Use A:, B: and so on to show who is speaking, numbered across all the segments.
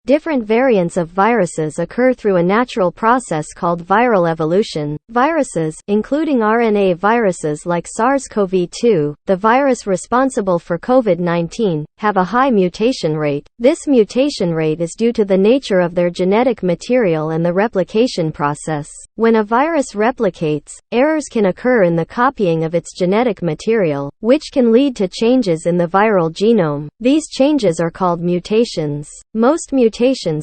A: Different variants of viruses occur through a natural process called viral evolution. Viruses, including RNA viruses like SARS-CoV-2, the virus responsible for COVID-19, have a high mutation rate. This mutation rate is due to the nature of their genetic material and the replication process. When a virus replicates, errors can occur in the copying of its genetic material, which can lead to changes in the viral genome. These changes are called mutations. Most mutations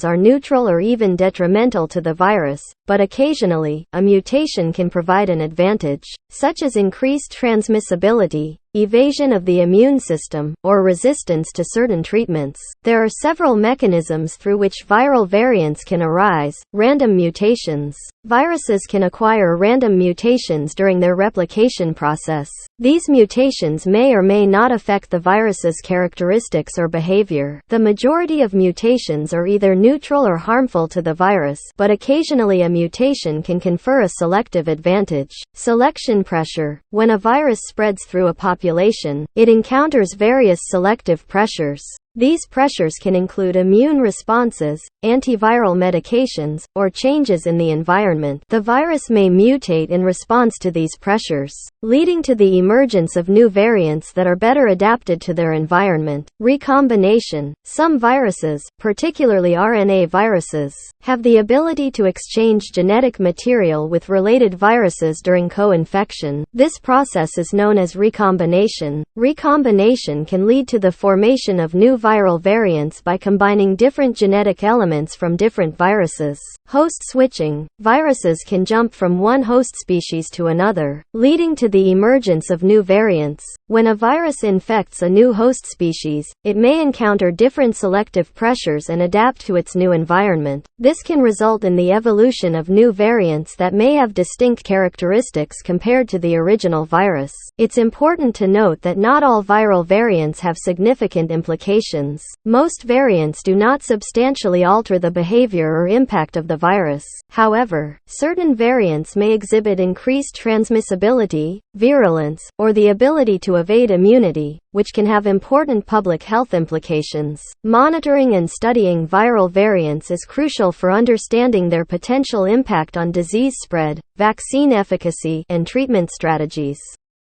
A: are neutral or even detrimental to the virus, but occasionally, a mutation can provide an advantage, such as increased transmissibility, evasion of the immune system, or resistance to certain treatments. There are several mechanisms through which viral variants can arise. Random mutations. Viruses can acquire random mutations during their replication process. These mutations may or may not affect the virus's characteristics or behavior. The majority of mutations are either neutral or harmful to the virus, but occasionally a mutation can confer a selective advantage. Selection pressure. When a virus spreads through a population, it encounters various selective pressures. These pressures can include immune responses, antiviral medications, or changes in the environment. The virus may mutate in response to these pressures, leading to the emergence of new variants that are better adapted to their environment. Recombination. Some viruses, particularly RNA viruses, have the ability to exchange genetic material with related viruses during co-infection. This process is known as recombination. Recombination can lead to the formation of new viral variants by combining different genetic elements from different viruses. Host switching. Viruses can jump from one host species to another, leading to the emergence of new variants. When a virus infects a new host species, it may encounter different selective pressures and adapt to its new environment. This can result in the evolution of new variants that may have distinct characteristics compared to the original virus. It's important to note that not all viral variants have significant implications. Most variants do not substantially alter the behavior or impact of the virus. However, certain variants may exhibit increased transmissibility, virulence, or the ability to evade immunity, which can have important public health implications. Monitoring and studying viral variants is crucial for understanding their potential impact on disease spread, vaccine efficacy, and treatment strategies.